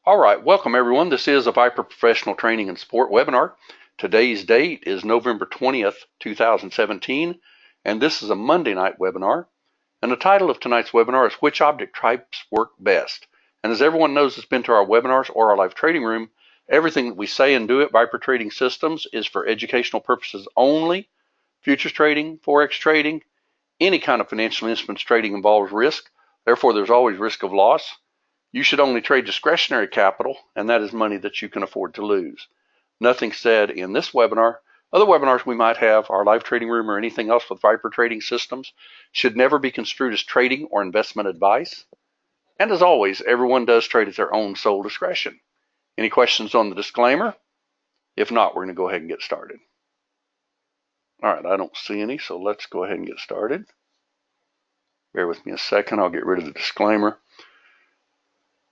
All right, welcome everyone. This is a Viper Professional Training and Support webinar. Today's date is November 20th, 2017, and this is a Monday night webinar. And the title of tonight's webinar is Which Object Types Work Best? And as everyone knows that's been to our webinars or our live trading room, everything that we say and do at Viper Trading Systems is for educational purposes only. Futures trading, Forex trading, any kind of financial instruments trading involves risk. Therefore, there's always risk of loss. You should only trade discretionary capital, and that is money that you can afford to lose. Nothing said in this webinar. Other webinars we might have, our live trading room or anything else with Viper Trading Systems, should never be construed as trading or investment advice. And as always, everyone does trade at their own sole discretion. Any questions on the disclaimer? If not, we're going to go ahead and get started. All right, I don't see any, so let's go ahead and get started. Bear with me a second. I'll get rid of the disclaimer.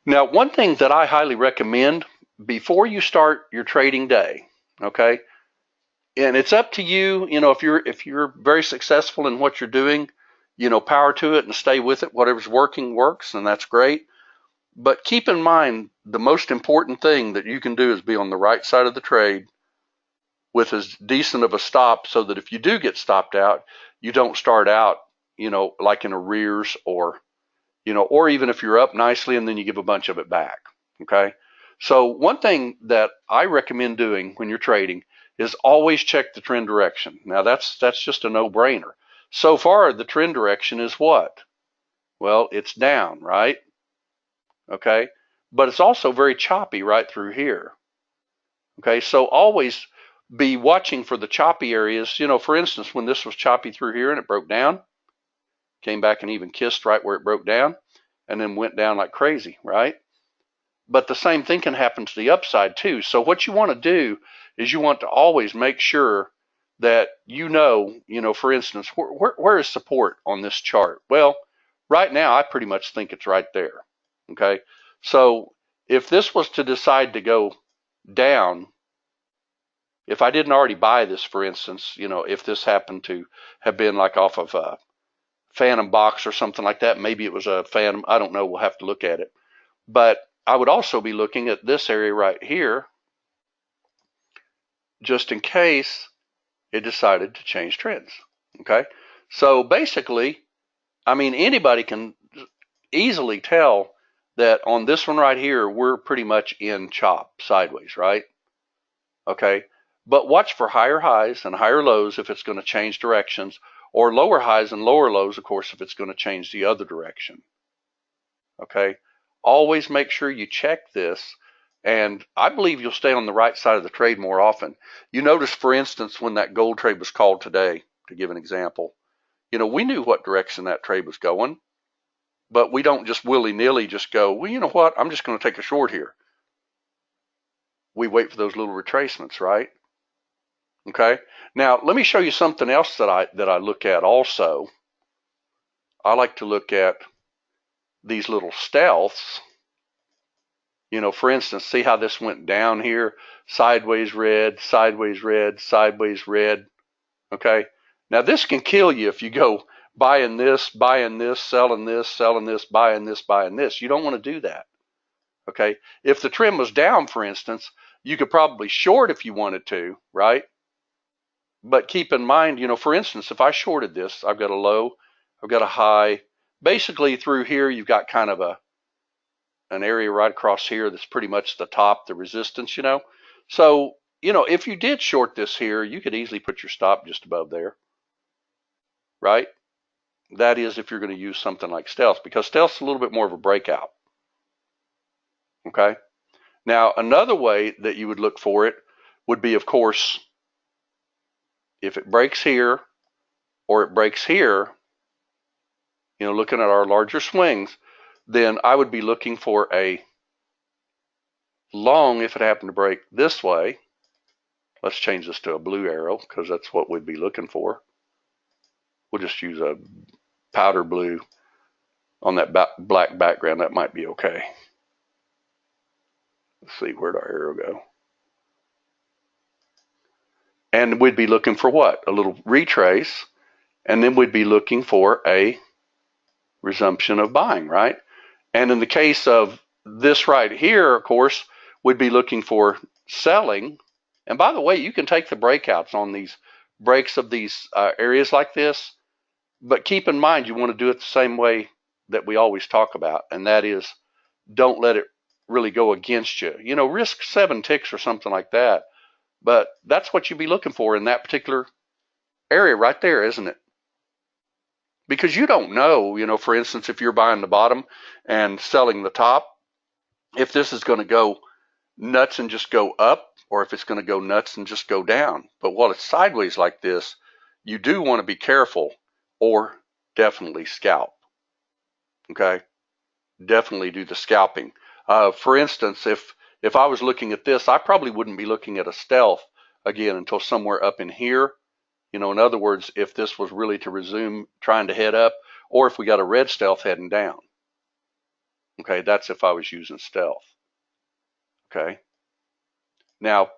Now, one thing that I highly recommend before you start your trading day, okay, and it's up to you, if you're very successful in what you're doing, power to it and stay with it. Whatever's working works, and that's great. But keep in mind, the most important thing that you can do is be on the right side of the trade with as decent of a stop so that if you do get stopped out, you don't start out, like in arrears or even if you're up nicely and then you give a bunch of it back, okay? So one thing that I recommend doing when you're trading is always check the trend direction. Now that's just a no-brainer. So far, the trend direction is what? Well, it's down, right? Okay, but it's also very choppy right through here. Okay, so always be watching for the choppy areas. For instance, when this was choppy through here and it broke down, came back and even kissed right where it broke down, and then went down like crazy, right? But the same thing can happen to the upside too. So what you want to do is you want to always make sure that for instance, where is support on this chart? Well, right now I pretty much think it's right there, okay? So if this was to decide to go down, if I didn't already buy this, for instance, if this happened to have been like off of a phantom box or something like that, maybe it was a phantom, I don't know, we'll have to look at it. But I would also be looking at this area right here just in case it decided to change trends, okay? So basically, anybody can easily tell that on this one right here, we're pretty much in chop sideways, right? Okay, but watch for higher highs and higher lows if it's going to change directions, or lower highs and lower lows, of course, if it's going to change the other direction. Okay, always make sure you check this, and I believe you'll stay on the right side of the trade more often. You notice, for instance, when that gold trade was called today, to give an example, we knew what direction that trade was going, but we don't just willy-nilly just go, well, you know what, I'm just going to take a short here. We wait for those little retracements, right? Okay, now let me show you something else that I look at also. I like to look at these little stealths. For instance, see how this went down here, sideways red, sideways red, sideways red. Okay, now this can kill you if you go buying this, selling this, selling this, buying this, buying this. You don't want to do that. Okay, if the trend was down, for instance, you could probably short if you wanted to, right? But keep in mind, for instance, if I shorted this, I've got a low, I've got a high. Basically through here, you've got kind of an area right across here that's pretty much the top, the resistance, So, if you did short this here, you could easily put your stop just above there, right? That is if you're going to use something like stealth, because stealth's a little bit more of a breakout. Okay? Now, another way that you would look for it would be, of course, if it breaks here or it breaks here, looking at our larger swings, then I would be looking for a long if it happened to break this way. Let's change this to a blue arrow because that's what we'd be looking for. We'll just use a powder blue on that black background. That might be okay. Let's see, where'd our arrow go? And we'd be looking for what? A little retrace, and then we'd be looking for a resumption of buying, right? And in the case of this right here, of course, would be looking for selling. And by the way, you can take the breakouts on these breaks of these areas like this, but keep in mind you want to do it the same way that we always talk about, and that is don't let it really go against you. You know, risk 7 ticks or something like that, but that's what you'd be looking for in that particular area right there, isn't it? Because you don't know, you know, for instance, if you're buying the bottom and selling the top, if this is going to go nuts and just go up, or if it's going to go nuts and just go down. But while it's sideways like this, you do want to be careful or definitely scalp. Okay, definitely do the scalping. For instance, if I was looking at this, I probably wouldn't be looking at a stealth again until somewhere up in here. You know, in other words, if this was really to resume trying to head up, or if we got a red stealth heading down. Okay, that's if I was using stealth. Okay. Now,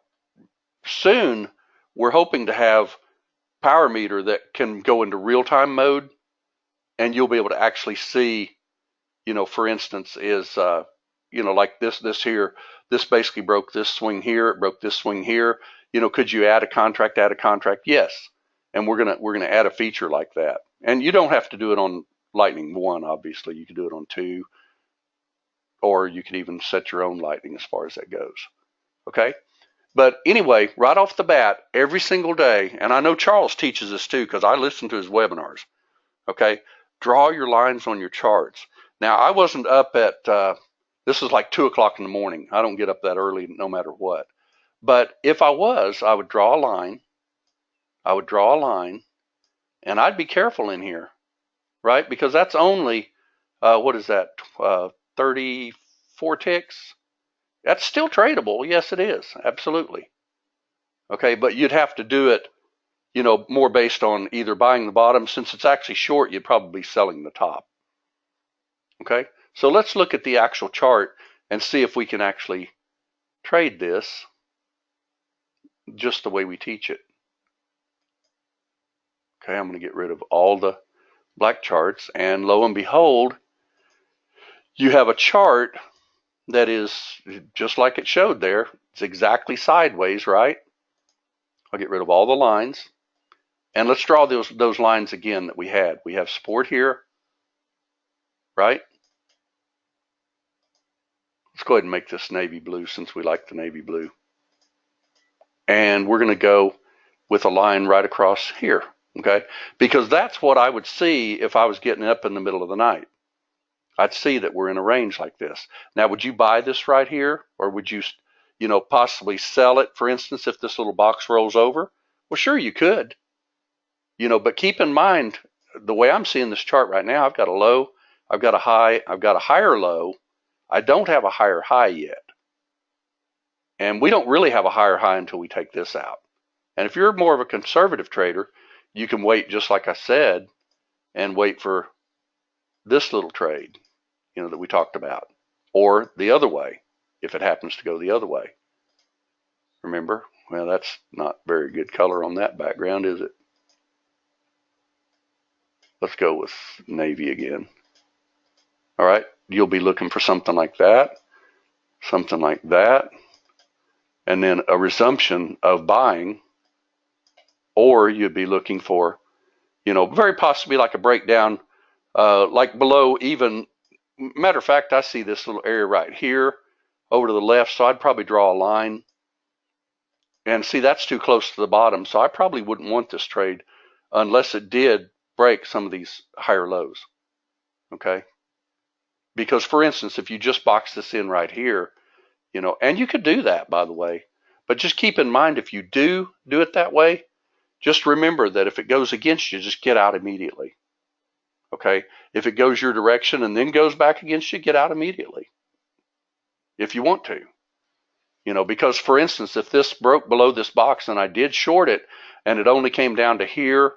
soon we're hoping to have power meter that can go into real-time mode, and you'll be able to actually see, you know, for instance, is you know, like this here, this basically broke this swing here, it broke this swing here. You know, could you add a contract? Yes. And we're gonna add a feature like that. And you don't have to do it on Lightning 1, obviously. You can do it on 2, or you can even set your own Lightning as far as that goes. Okay. But anyway, right off the bat, every single day, and I know Charles teaches this too because I listen to his webinars. Okay, draw your lines on your charts. Now, I wasn't up at, this is like 2 o'clock in the morning. I don't get up that early no matter what. But if I was, I would draw a line. I would draw a line, and I'd be careful in here, right? Because that's only, what is that, 34 ticks? That's still tradable. Yes, it is. Absolutely. Okay, but you'd have to do it, you know, more based on either buying the bottom. Since it's actually short, you'd probably be selling the top. Okay, so let's look at the actual chart and see if we can actually trade this just the way we teach it. Okay, I'm going to get rid of all the black charts, and lo and behold, you have a chart that is just like it showed there. It's exactly sideways, right? I'll get rid of all the lines, and let's draw those lines again that we had. We have support here, right? Let's go ahead and make this navy blue since we like the navy blue. And we're going to go with a line right across here, okay? Because that's what I would see if I was getting up in the middle of the night. I'd see that we're in a range like this. Now, would you buy this right here? Or would you, you know, possibly sell it, for instance, if this little box rolls over? Well, sure, you could. You know, but keep in mind, the way I'm seeing this chart right now, I've got a low, I've got a high, I've got a higher low. I don't have a higher high yet. And we don't really have a higher high until we take this out. And if you're more of a conservative trader, you can wait, just like I said, and wait for this little trade, you know, that we talked about, or the other way, if it happens to go the other way. Remember? Well, that's not very good color on that background, is it? Let's go with navy again. All right, you'll be looking for something like that, and then a resumption of buying, or you'd be looking for, you know, very possibly like a breakdown, like below even. Matter of fact, I see this little area right here over to the left, so I'd probably draw a line. And see, that's too close to the bottom, so I probably wouldn't want this trade unless it did break some of these higher lows. Okay? Because, for instance, if you just box this in right here, you know, and you could do that, by the way, but just keep in mind, if you do it that way, just remember that if it goes against you, just get out immediately. Okay? If it goes your direction and then goes back against you, get out immediately. If you want to. You know, because, for instance, if this broke below this box and I did short it and it only came down to here,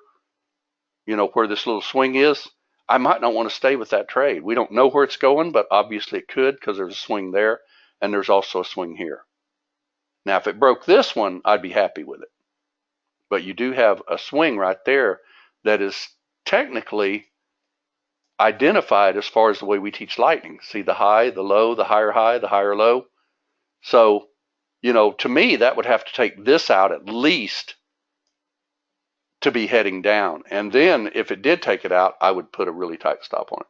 you know, where this little swing is, I might not want to stay with that trade. We don't know where it's going, but obviously it could because there's a swing there and there's also a swing here. Now, if it broke this one, I'd be happy with it. But you do have a swing right there that is technically identified as far as the way we teach lightning. See the high, the low, the higher, the higher low. So, to me, that would have to take this out at least to be heading down. And then if it did take it out, I would put a really tight stop on it.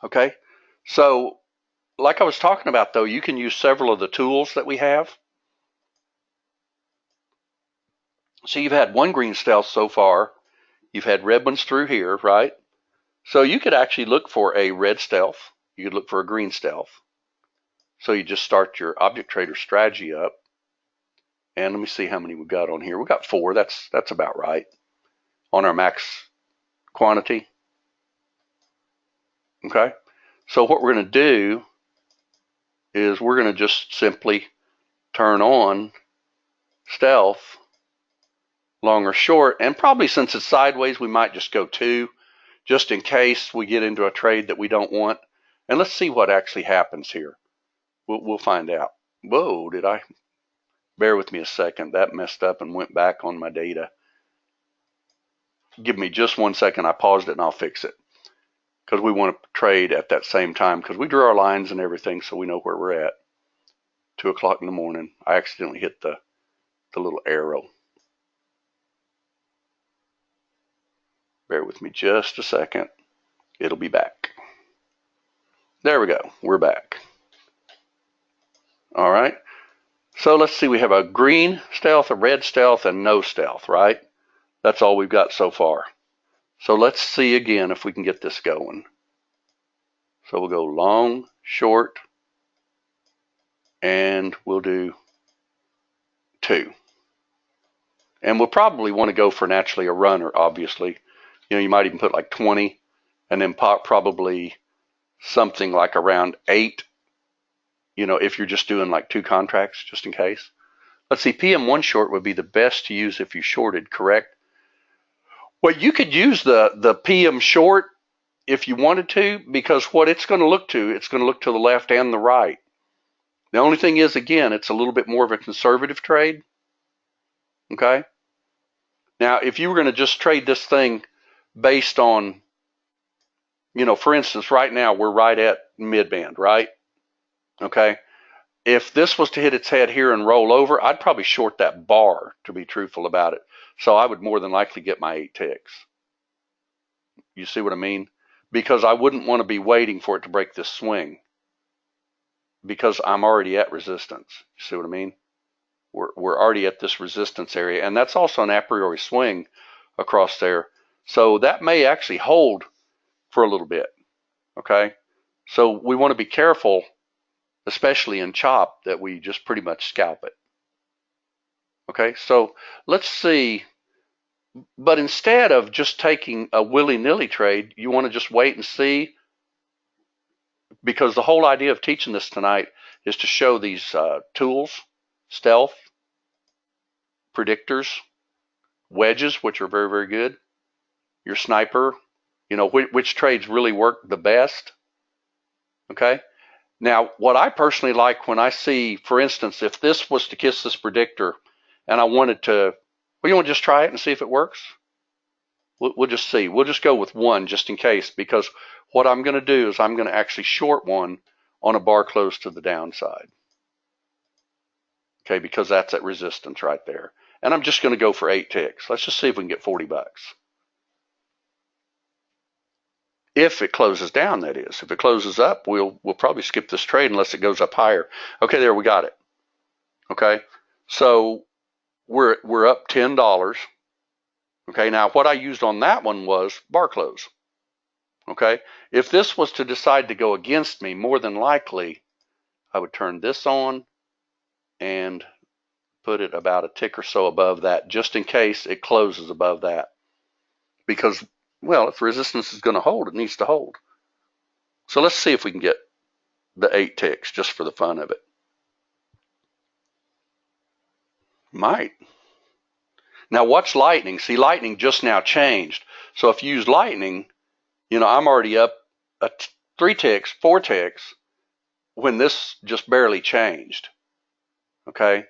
Okay, so like I was talking about, though, you can use several of the tools that we have. So you've had one green stealth so far. You've had red ones through here, right? So you could actually look for a red stealth. You could look for a green stealth. So you just start your object trader strategy up. And let me see how many we got on here. We got 4. That's about right on our max quantity. Okay. So what we're going to do is we're going to just simply turn on stealth, long or short, and probably since it's sideways, we might just go 2, just in case we get into a trade that we don't want. And let's see what actually happens here. We'll find out. Whoa, did I? Bear with me a second. That messed up and went back on my data. Give me just 1 second. I paused it and I'll fix it. Because we want to trade at that same time. Because we drew our lines and everything so we know where we're at. 2 o'clock in the morning. I accidentally hit the little arrow. Bear with me just a second. It'll be back. There we go. We're back. All right. So let's see. We have a green stealth, a red stealth, and no stealth, right? That's all we've got so far. So let's see again if we can get this going. So we'll go long, short, and we'll do 2. And we'll probably want to go for naturally a runner, obviously. You might even put like 20 and then probably something like around 8, if you're just doing like 2 contracts, just in case. Let's see, PM1 short would be the best to use if you shorted, correct? Well, you could use the PM short if you wanted to, because what it's going to look to the left and the right. The only thing is, again, it's a little bit more of a conservative trade. Okay? Now, if you were going to just trade this thing based on, for instance, right now we're right at mid-band, right? Okay? If this was to hit its head here and roll over, I'd probably short that bar, to be truthful about it. So I would more than likely get my 8 ticks. You see what I mean? Because I wouldn't want to be waiting for it to break this swing, because I'm already at resistance. You see what I mean? We're already at this resistance area, and that's also an a priori swing across there. So that may actually hold for a little bit. Okay? So we want to be careful, especially in chop, that we just pretty much scalp it. Okay? So let's see. But instead of just taking a willy-nilly trade, you want to just wait and see, because the whole idea of teaching this tonight is to show these tools, stealth, predictors, wedges, which are very, very good, your sniper, which trades really work the best. Okay? Now, what I personally like when I see, for instance, if this was to kiss this predictor and I wanted to, well, you want to just try it and see if it works? We'll just see. We'll just go with 1 just in case, because what I'm going to do is I'm going to actually short 1 on a bar close to the downside. Okay, because that's at resistance right there. And I'm just going to go for 8 ticks. Let's just see if we can get 40 bucks. If it closes down, that is. If it closes up, we'll probably skip this trade unless it goes up higher. Okay, there we got it. Okay, so we're up $10. Okay, now what I used on that one was bar close. Okay, if this was to decide to go against me, more than likely, I would turn this on and put it about a tick or so above that, just in case it closes above that. Because, well, if resistance is going to hold, it needs to hold. So let's see if we can get the 8 ticks just for the fun of it. Might. Now watch lightning. See, lightning just now changed. So if you use lightning, I'm already up 3 ticks, 4 ticks, when this just barely changed. Okay?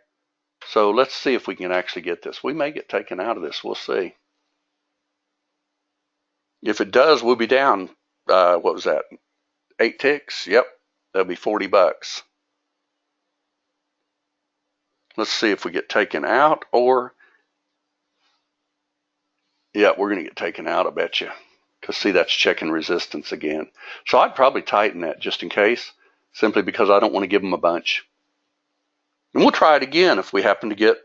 So let's see if we can actually get this. We may get taken out of this. We'll see. If it does, we'll be down, what was that, 8 ticks? Yep, that'll be $40. Let's see if we get taken out, or, yeah, we're going to get taken out, I bet you. Because, see, that's checking resistance again. So I'd probably tighten that just in case, simply because I don't want to give them a bunch. And we'll try it again if we happen to get,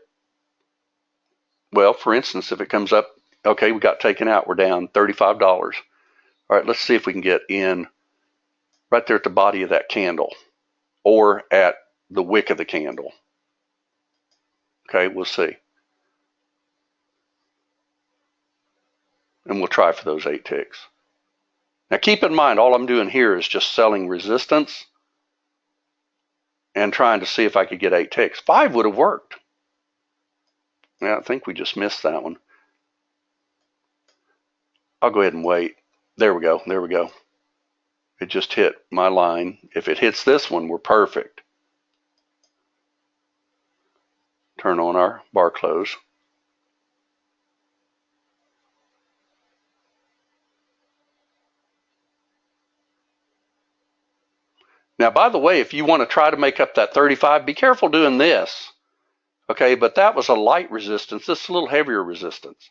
well, for instance, if it comes up, okay, we got taken out, we're down $35. All right, let's see if we can get in right there at the body of that candle or at the wick of the candle. Okay, we'll see. And we'll try for those 8 ticks. Now keep in mind, all I'm doing here is just selling resistance and trying to see if I could get 8 ticks. 5 would have worked. Yeah, I think we just missed that one. I'll go ahead and wait. There we go. There we go. It just hit my line. If it hits this one, we're perfect. Turn on our bar close. Now, by the way, if you want to try to make up that 35, be careful doing this. Okay, but that was a light resistance. This is a little heavier resistance.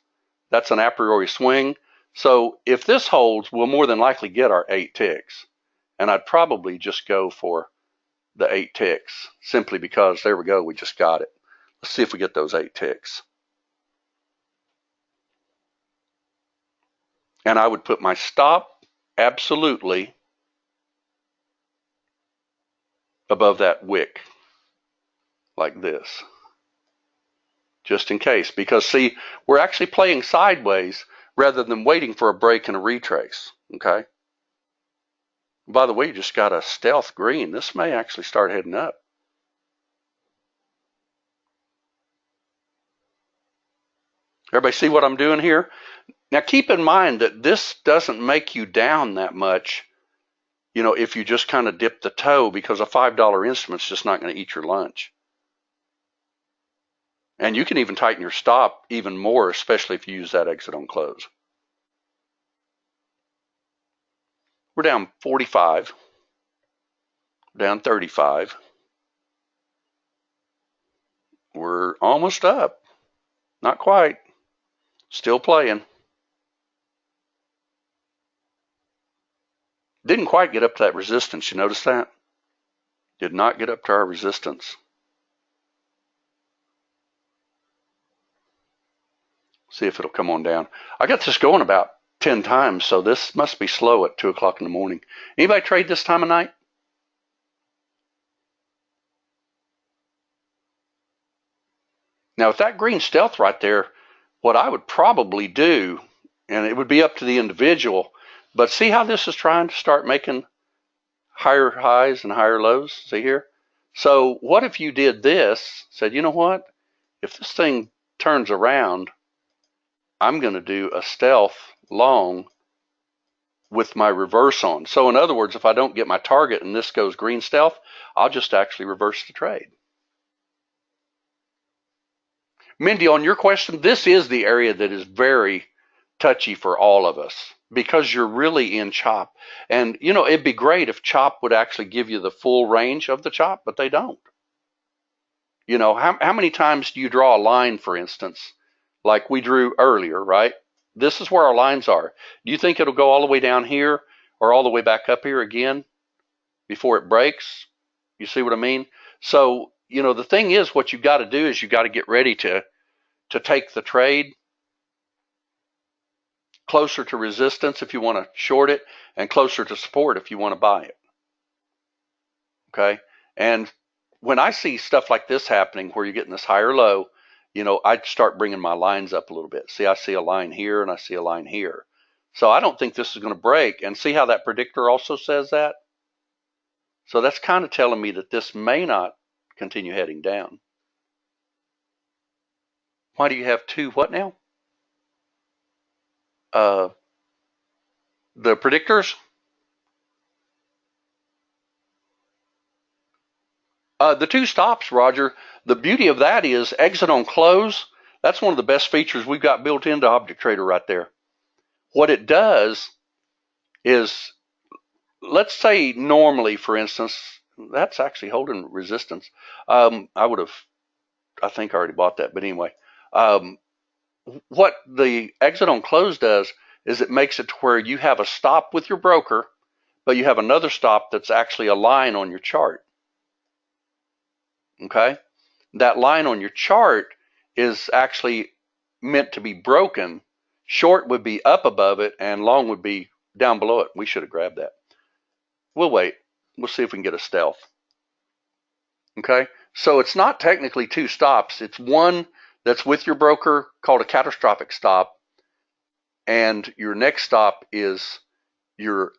That's an a priori swing. So if this holds, we'll more than likely get our 8 ticks. And I'd probably just go for the 8 ticks, simply because, there we go, we just got it. Let's see if we get those 8 ticks. And I would put my stop absolutely above that wick, like this, just in case. Because, see, we're actually playing sideways rather than waiting for a break and a retrace, okay? By the way, you just got a stealth green. This may actually start heading up. Everybody see what I'm doing here? Now keep in mind that this doesn't make you down that much, you know, if you just kind of dip the toe, because a $5 instrument's just not going to eat your lunch. And you can even tighten your stop even more, especially if you use that exit on close. We're down 45, down 35. We're almost up. Not quite. Still playing. Didn't quite get up to that resistance. You notice that? Did not get up to our resistance. See if it'll come on down. I got this going about 10 times, so this must be slow at 2 o'clock in the morning. Anybody trade this time of night? Now, with that green stealth right there, what I would probably do, and it would be up to the individual, but see how this is trying to start making higher highs and higher lows? See here? So what if you did this, said, you know what? If this thing turns around, I'm going to do a stealth long with my reverse on. So in other words, if I don't get my target and this goes green stealth, I'll just actually reverse the trade. Mindy, on your question, this is the area that is very touchy for all of us, because you're really in chop. And, you know, it'd be great if chop would actually give you the full range of the chop, but they don't. You know, how many times do you draw a line, for instance, like we drew earlier, right? This is where our lines are. Do you think it'll go all the way down here or all the way back up here again before it breaks? You see what I mean? So, you know, the thing is, what you've got to do is you got to get ready to take the trade closer to resistance if you want to short it, and closer to support if you want to buy it. Okay? And when I see stuff like this happening where you're getting this higher low, you know, I'd start bringing my lines up a little bit. See, I see a line here and I see a line here. So I don't think this is going to break. And see how that predictor also says that? So that's kind of telling me that this may not continue heading down. Why do you have 2 what now? The predictors? The 2 stops, Roger. The beauty of that is exit on close. That's one of the best features we've got built into Object Trader right there. what it does is, let's say normally, for instance, that's actually holding resistance. I think I already bought that, but anyway, what the exit on close does is it makes it to where you have a stop with your broker, but you have another stop that's actually a line on your chart. Okay? That line on your chart is actually meant to be broken. Short would be up above it and long would be down below it. We should have grabbed that. We'll wait. We'll see if we can get a stealth. Okay? So it's not technically two stops. It's one that's with your broker called a catastrophic stop, and your next stop is your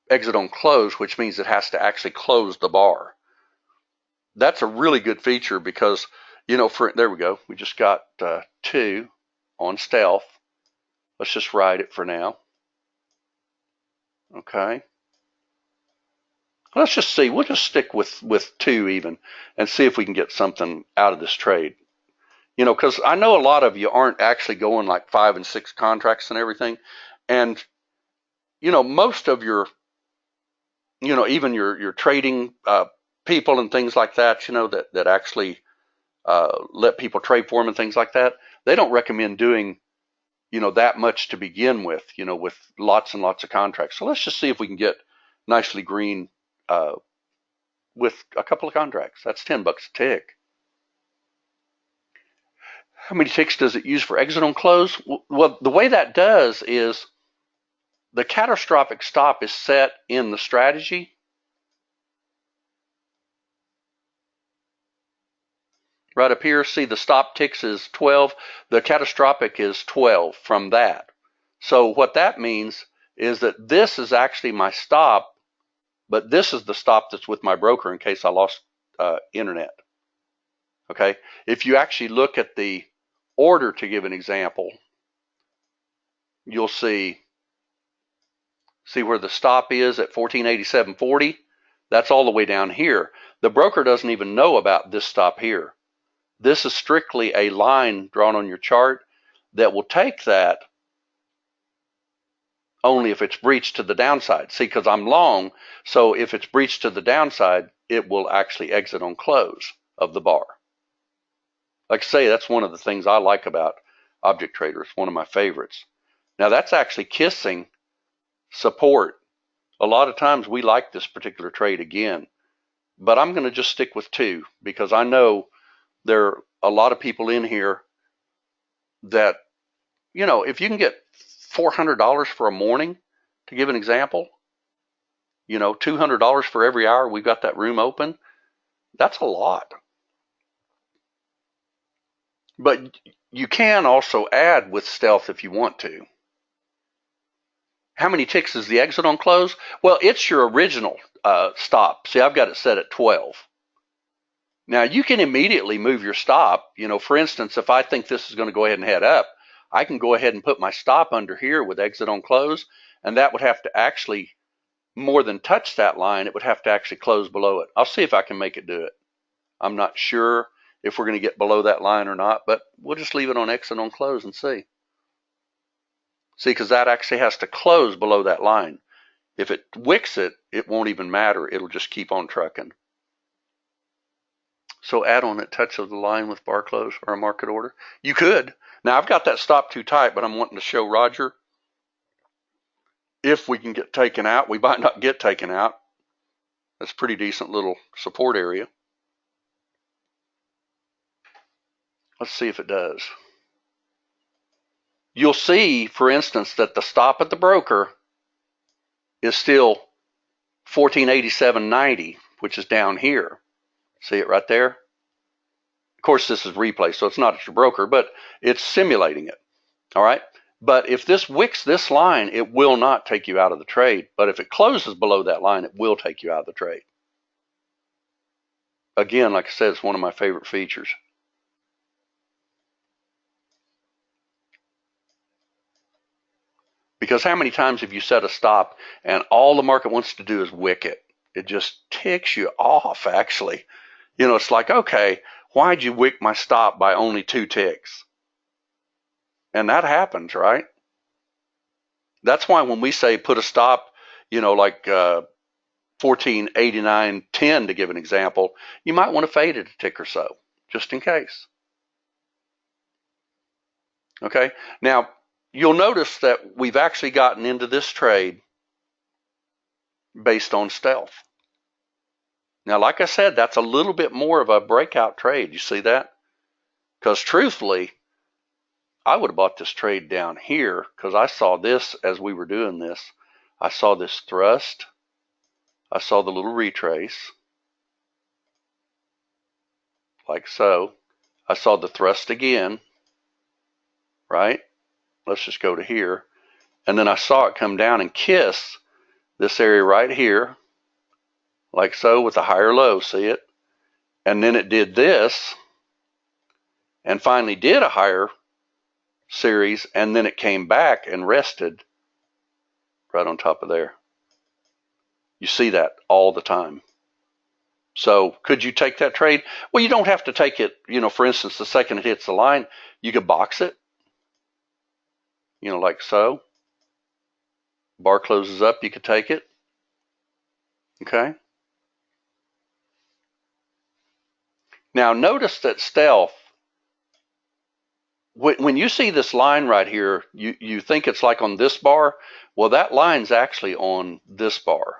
exit on close, which means it has to actually close the bar. That's a really good feature because, there we go. We just got 2 on stealth. Let's just ride it for now. Okay. Let's just see. We'll just stick with 2 even and see if we can get something out of this trade. Because I know a lot of you aren't actually going like 5 and 6 contracts and everything. And, most of your, even your trading people and things like that, that actually let people trade for them and things like that, they don't recommend doing, that much to begin with, with lots and lots of contracts. So let's just see if we can get nicely green with a couple of contracts. That's $10 a tick. How many ticks does it use for exit on close? Well, the way that does is the catastrophic stop is set in the strategy. Right up here, see the stop ticks is 12. The catastrophic is 12 from that. So what that means is that this is actually my stop, but this is the stop that's with my broker in case I lost internet. Okay, if you actually look at the order, to give an example, you'll see where the stop is at 1487.40. That's all the way down here. The broker doesn't even know about this stop here. This is strictly a line drawn on your chart that will take that only if it's breached to the downside. See, because I'm long, so if it's breached to the downside, it will actually exit on close of the bar. Like I say, that's one of the things I like about Object Trader. It's one of my favorites. Now that's actually kissing support. A lot of times we like this particular trade again, but I'm going to just stick with 2 because I know there are a lot of people in here that, if you can get $400 for a morning, to give an example, $200 for every hour we've got that room open, that's a lot. But you can also add with stealth if you want to. How many ticks is the exit on close? Well, it's your original stop. See, I've got it set at 12. Now, you can immediately move your stop. For instance, if I think this is going to go ahead and head up, I can go ahead and put my stop under here with exit on close, and that would have to actually more than touch that line. It would have to actually close below it. I'll see if I can make it do it. I'm not sure if we're going to get below that line or not, but we'll just leave it on exit on close and see. See, because that actually has to close below that line. If it wicks it, it won't even matter. It'll just keep on trucking. So add on that touch of the line with bar close or a market order. You could. Now I've got that stop too tight, but I'm wanting to show Roger if we can get taken out. We might not get taken out. That's a pretty decent little support area. Let's see if it does. You'll see, for instance, that the stop at the broker is still 1487.90, which is down here. See it right there? Of course, this is replay, so it's not at your broker, but it's simulating it. All right? But if this wicks this line, it will not take you out of the trade. But if it closes below that line, it will take you out of the trade. Again, like I said, it's one of my favorite features. Because how many times have you set a stop and all the market wants to do is wick it? It just ticks you off, actually. It's like, okay, why'd you wick my stop by only 2 ticks? And that happens, right? That's why when we say put a stop, like 1489.10 to give an example, you might want to fade it a tick or so, just in case. Okay, now you'll notice that we've actually gotten into this trade based on stealth. Now, like I said, that's a little bit more of a breakout trade. You see that? Because truthfully, I would have bought this trade down here because I saw this as we were doing this. I saw this thrust. I saw the little retrace, like so. I saw the thrust again, right? Let's just go to here. And then I saw it come down and kiss this area right here, like so, with a higher low, see it? And then it did this, and finally did a higher series, and then it came back and rested right on top of there. You see that all the time. So could you take that trade? Well, you don't have to take it, for instance, the second it hits the line, you could box it, like so. Bar closes up, you could take it. Okay. Now notice that stealth, when you see this line right here, you think it's like on this bar. Well, that line's actually on this bar.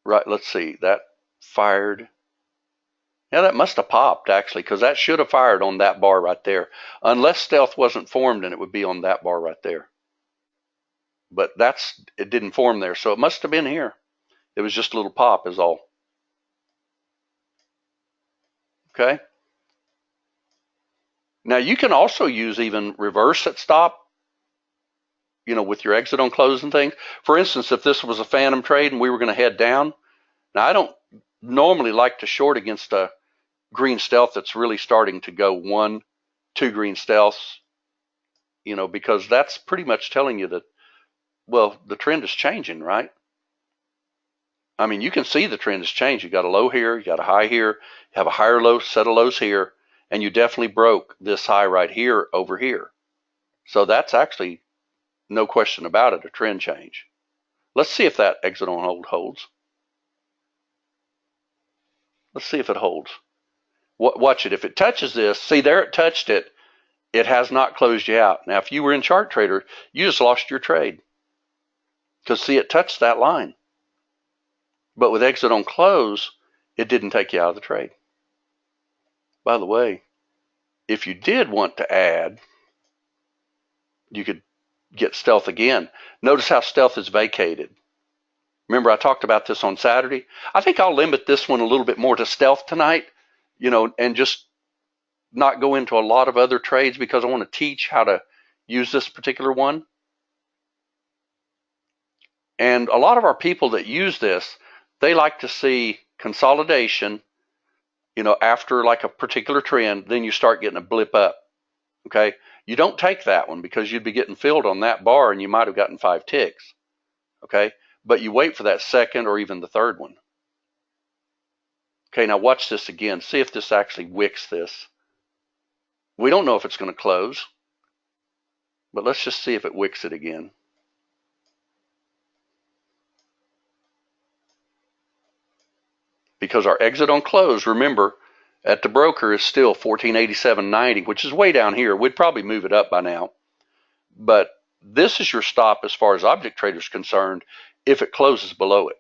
Right, let's see, that fired. Yeah, that must have popped actually, because that should have fired on that bar right there. Unless stealth wasn't formed, and it would be on that bar right there. But it didn't form there, so it must have been here. It was just a little pop is all. Okay. Now you can also use even reverse at stop, with your exit on close and things. For instance, if this was a phantom trade and we were going to head down, now I don't normally like to short against a green stealth that's really starting to go 1, 2 green stealths, because that's pretty much telling you that, well, the trend is changing, right? I mean, you can see the trend is changing. You got a low here, you got a high here, you have a higher low, set of lows here, and you definitely broke this high right here over here. So that's actually, no question about it, a trend change. Let's see if that exit on hold holds. Let's see if it holds. Watch it. If it touches this, see there it touched it. It has not closed you out. Now, if you were in Chart Trader, you just lost your trade. Because see, it touched that line. But with exit on close, it didn't take you out of the trade. By the way, if you did want to add, you could get stealth again. Notice how stealth is vacated. Remember, I talked about this on Saturday. I think I'll limit this one a little bit more to stealth tonight, and just not go into a lot of other trades because I want to teach how to use this particular one. And a lot of our people that use this, they like to see consolidation, after like a particular trend, then you start getting a blip up. Okay. You don't take that one because you'd be getting filled on that bar and you might have gotten 5 ticks. Okay. But you wait for that second or even the third one. Okay. Now watch this again. See if this actually wicks this. We don't know if it's going to close, but let's just see if it wicks it again. Because our exit on close, remember, at the broker is still 1487.90, which is way down here. We'd probably move it up by now. But this is your stop as far as object trader is concerned if it closes below it.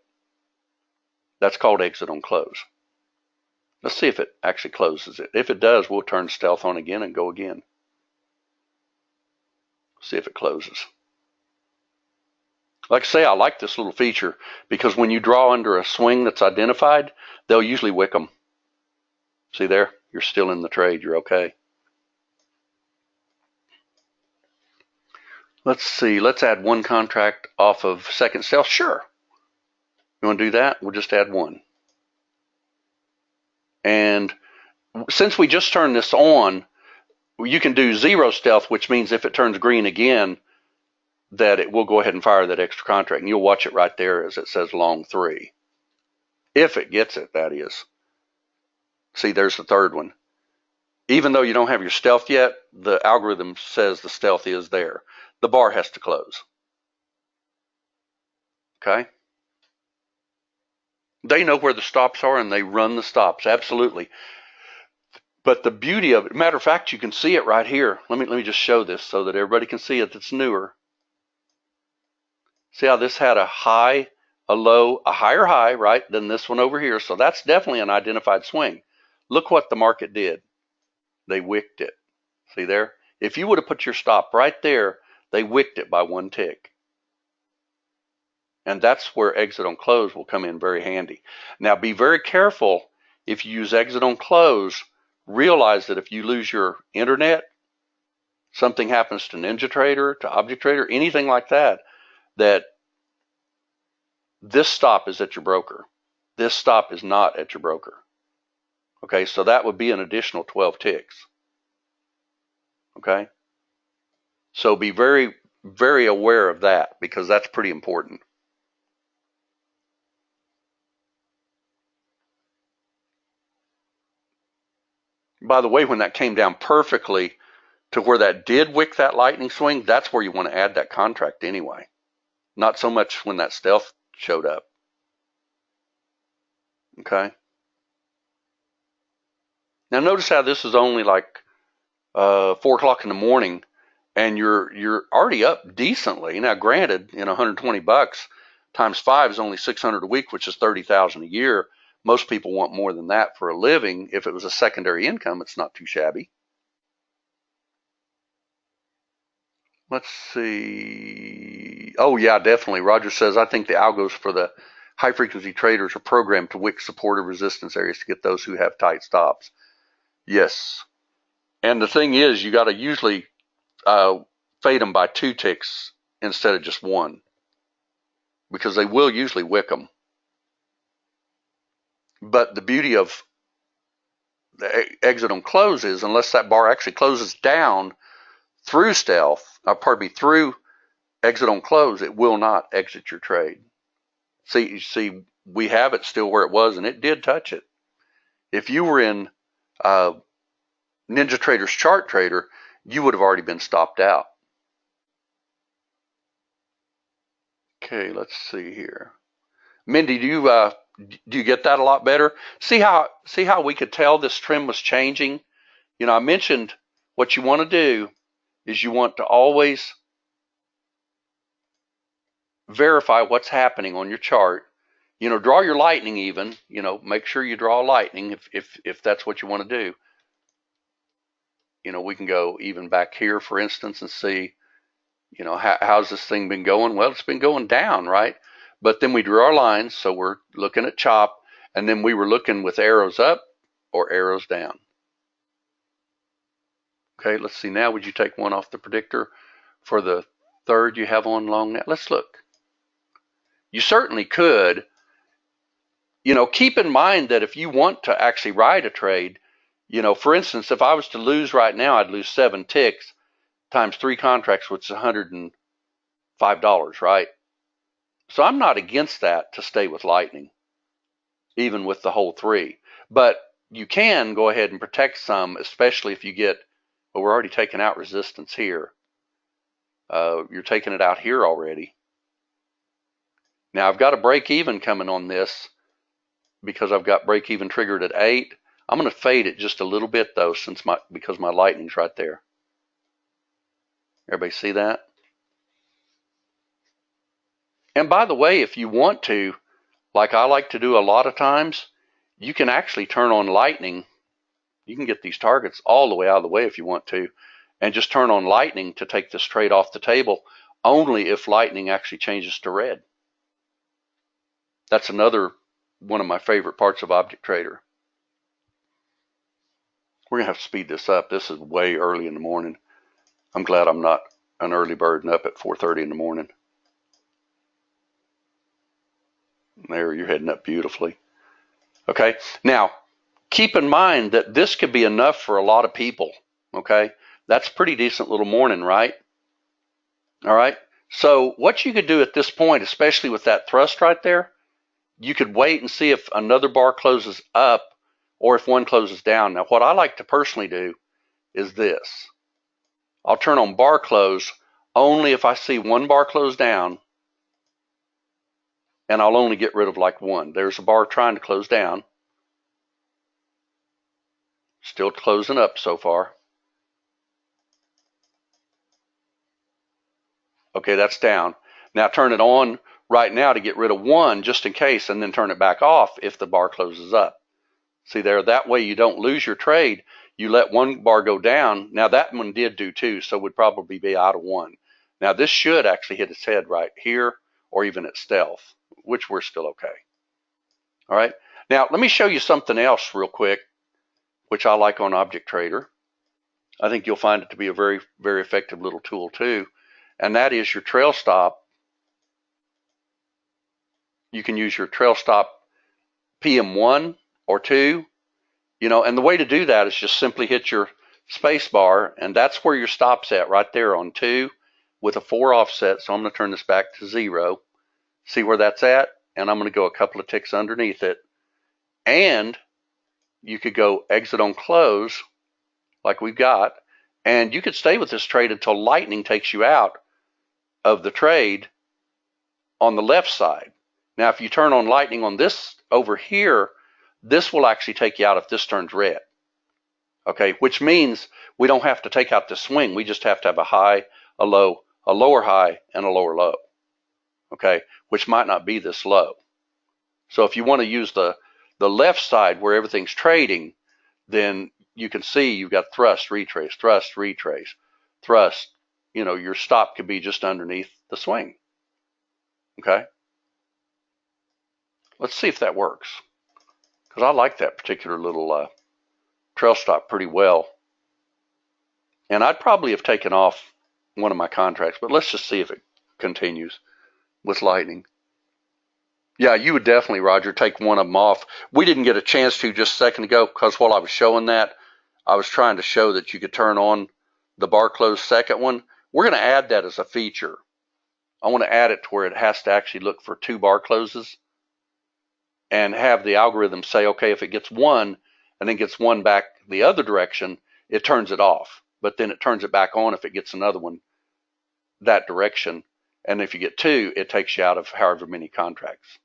That's called exit on close. Let's see if it actually closes it. If it does, we'll turn stealth on again and go again. See if it closes. Like I say, I like this little feature because when you draw under a swing that's identified, they'll usually wick them. See there? You're still in the trade. You're okay. Let's see. Let's add one contract off of second stealth. Sure. You want to do that? We'll just add one. And since we just turned this on, you can do 0 stealth, which means if it turns green again, that it will go ahead and fire that extra contract. And you'll watch it right there as it says long 3. If it gets it, that is. See, there's the third one. Even though you don't have your stealth yet, the algorithm says the stealth is there. the bar has to close. Okay? They know where the stops are and they run the stops, absolutely. But the beauty of it, matter of fact, you can see it right here. Let me just show this so that everybody can see it that's newer. See how this had a high, a low, a higher high, right, than this one over here. So that's definitely an identified swing. Look what the market did. They wicked it. See there? If you would have put your stop right there, they wicked it by 1 tick. And that's where exit on close will come in very handy. Now be very careful if you use exit on close. Realize that if you lose your internet, something happens to NinjaTrader, to ObjectTrader, anything like that, that this stop is at your broker. This stop is not at your broker. Okay, so that would be an additional 12 ticks. Okay, so be very, very aware of that because that's pretty important. By the way, when that came down perfectly to where that did wick that lightning swing, that's where you want to add that contract anyway. Not so much when that stealth showed up. Okay. Now notice how this is only like 4 o'clock in the morning, and you're already up decently. Now, granted, 120 bucks times 5 is only 600 a week, which is 30,000 a year. Most people want more than that for a living. If it was a secondary income, it's not too shabby. Let's see. Oh yeah, definitely. Roger says, I think the algos for the high frequency traders are programmed to wick supportive resistance areas to get those who have tight stops. Yes. And the thing is, you got to usually fade them by 2 ticks instead of just 1, because they will usually wick them. But the beauty of the exit on close is, unless that bar actually closes down through stealth, through exit on close, it will not exit your trade. See, we have it still where it was, and it did touch it. If you were in NinjaTrader's chart trader, you would have already been stopped out. Okay, let's see here. Mindy, do you get that a lot better? See how we could tell this trend was changing? I mentioned what you want to do is you want to always verify what's happening on your chart. Draw your lightning even. Make sure you draw lightning if that's what you want to do. We can go even back here, for instance, and see, how's this thing been going? Well, it's been going down, right? But then we drew our lines, so we're looking at chop, and then we were looking with arrows up or arrows down. Okay, let's see now. Would you take one off the predictor for the third you have on long now? Let's look. You certainly could. Keep in mind that if you want to actually ride a trade, for instance, if I was to lose right now, I'd lose 7 ticks times 3 contracts, which is $105, right? So I'm not against that to stay with lightning, even with the whole 3. But you can go ahead and protect some, especially if you get, well, we're already taking out resistance here. You're taking it out here already. Now I've got a break even coming on this because I've got break even triggered at 8. I'm going to fade it just a little bit though, because my lightning's right there. Everybody see that? And by the way, if you want to, like I like to do a lot of times, you can actually turn on lightning. You can get these targets all the way out of the way if you want to, and just turn on lightning to take this trade off the table, only if lightning actually changes to red. That's another one of my favorite parts of ObjectTrader. We're going to have to speed this up. This is way early in the morning. I'm glad I'm not an early bird and up at 4:30 in the morning. There, you're heading up beautifully. Okay, now keep in mind that this could be enough for a lot of people. Okay, that's pretty decent little morning, right? All right, so what you could do at this point, especially with that thrust right there, you could wait and see if another bar closes up or if one closes down. Now, what I like to personally do is this. I'll turn on bar close only if I see one bar close down, and I'll only get rid of like one. There's a bar trying to close down. Still closing up so far. Okay, that's down. Now turn it on right now to get rid of one just in case, and then turn it back off if the bar closes up. See there, that way you don't lose your trade. You let one bar go down. Now that one did do two, so would probably be out of one. Now this should actually hit its head right here, or even at stealth, which we're still okay. All right, now let me show you something else real quick, which I like on Object Trader. I think you'll find it to be a very, very effective little tool too, and that is your trail stop. You can use your trail stop PM1 or 2, and the way to do that is just simply hit your space bar, and that's where your stop's at right there on 2 with a 4 offset. So I'm going to turn this back to 0. See where that's at? And I'm going to go a couple of ticks underneath it. And you could go exit on close like we've got, and you could stay with this trade until lightning takes you out of the trade on the left side. Now if you turn on lightning on this over here, this will actually take you out if this turns red. Okay, which means we don't have to take out the swing. We just have to have a high, a low, a lower high, and a lower low. Okay, which might not be this low. So if you want to use the left side where everything's trading, then you can see you've got thrust, retrace, thrust, retrace, thrust. Your stop could be just underneath the swing. Okay, let's see if that works, because I like that particular little trail stop pretty well. And I'd probably have taken off one of my contracts, but let's just see if it continues with lightning. Yeah, you would definitely, Roger, take one of them off. We didn't get a chance to just a second ago, because while I was showing that, I was trying to show that you could turn on the bar close second one. We're going to add that as a feature. I want to add it to where it has to actually look for 2 bar closes and have the algorithm say, okay, if it gets one and then gets one back the other direction, it turns it off. But then it turns it back on if it gets another one that direction. And if you get 2, it takes you out of however many contracts.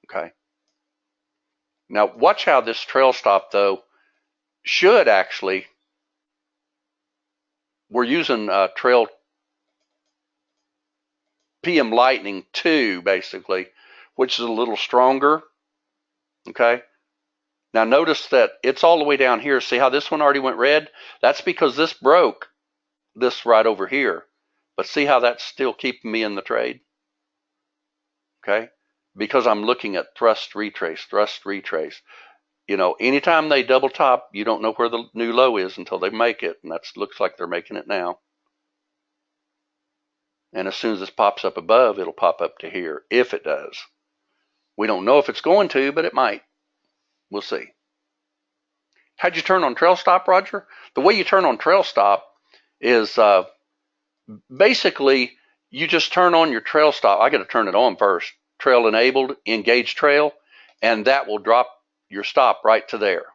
Okay. Now watch how this trail stop though should actually, we're using trail PM Lightning 2 basically, which is a little stronger. Okay. Now notice that it's all the way down here. See how this one already went red? That's because this broke this right over here. But see how that's still keeping me in the trade? Okay. Because I'm looking at thrust, retrace, thrust, retrace. Anytime they double top, you don't know where the new low is until they make it. And that looks like they're making it now. And as soon as this pops up above, it'll pop up to here, if it does. We don't know if it's going to, but it might. We'll see. How'd you turn on trail stop, Roger? The way you turn on trail stop is basically you just turn on your trail stop. I got to turn it on first. Trail enabled, engage trail, and that will drop your stop right to there.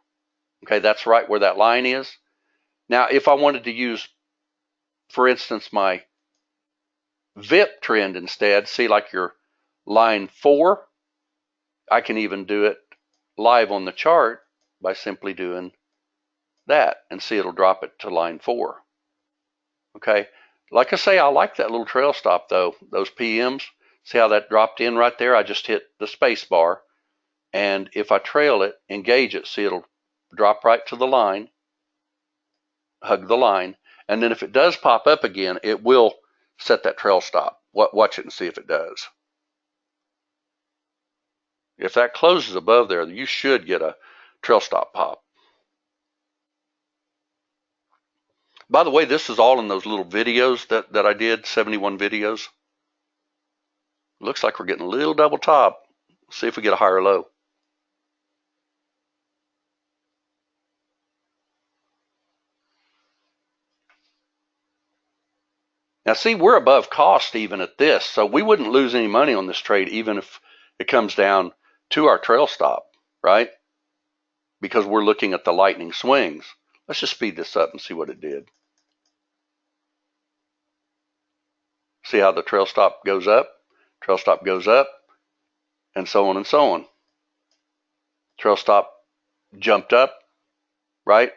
Okay, that's right where that line is. Now, if I wanted to use, for instance, my VIP trend instead, see like your line 4, I can even do it live on the chart by simply doing that, and see it'll drop it to line 4. Okay, like I say, I like that little trail stop though, those PMs. See how that dropped in right there? I just hit the space bar, and if I trail it, engage it, see it'll drop right to the line, hug the line, and then if it does pop up again, it will set that trail stop. Watch it and see if it does. If that closes above there, you should get a trail stop pop. By the way, this is all in those little videos that I did, 71 videos. Looks like we're getting a little double top. See if we get a higher low. Now see, we're above cost even at this, so we wouldn't lose any money on this trade even if it comes down to our trail stop, right? Because we're looking at the lightning swings. Let's just speed this up and see what it did. See how the trail stop goes up, and so on and so on. Trail stop jumped up, right?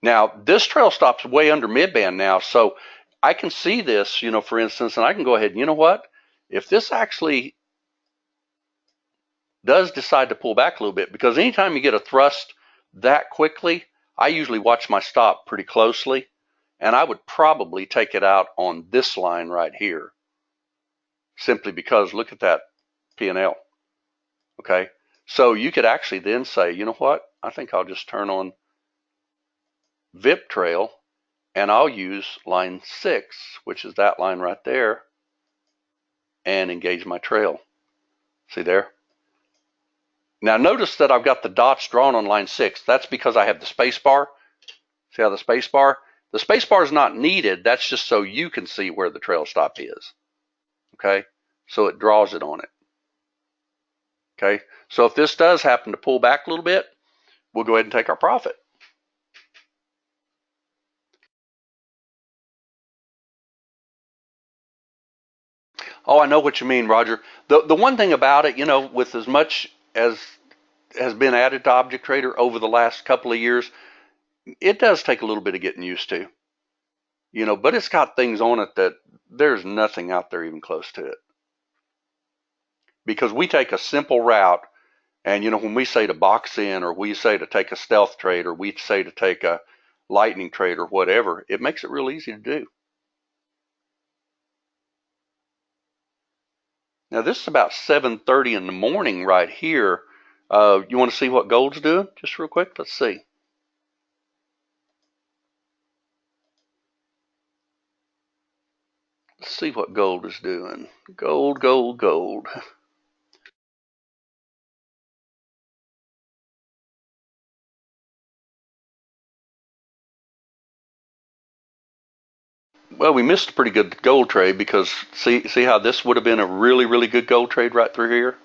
Now, this trail stop's way under midband now, so I can see this, for instance, and I can go ahead and, you know what? If this actually does decide to pull back a little bit, because anytime you get a thrust that quickly, I usually watch my stop pretty closely, and I would probably take it out on this line right here, simply because look at that P&L, okay? So you could actually then say, you know what? I think I'll just turn on VIP trail, and I'll use line 6, which is that line right there, and engage my trail. See there? Now notice that I've got the dots drawn on line 6. That's because I have the space bar. See how the space bar? The space bar is not needed. That's just so you can see where the trail stop is. Okay? So it draws it on it. Okay? So if this does happen to pull back a little bit, we'll go ahead and take our profit. Oh, I know what you mean, Roger. The one thing about it, with as much as has been added to Object Trader over the last couple of years, it does take a little bit of getting used to. But it's got things on it that there's nothing out there even close to it. Because we take a simple route, and when we say to box in, or we say to take a stealth trade, or we say to take a lightning trade or whatever, it makes it real easy to do. Now this is about 7:30 in the morning right here. You want to see what gold's doing? Just real quick, let's see. Let's see what gold is doing. Gold, gold, gold. Well, we missed a pretty good gold trade because see how this would have been a really, really good gold trade right through here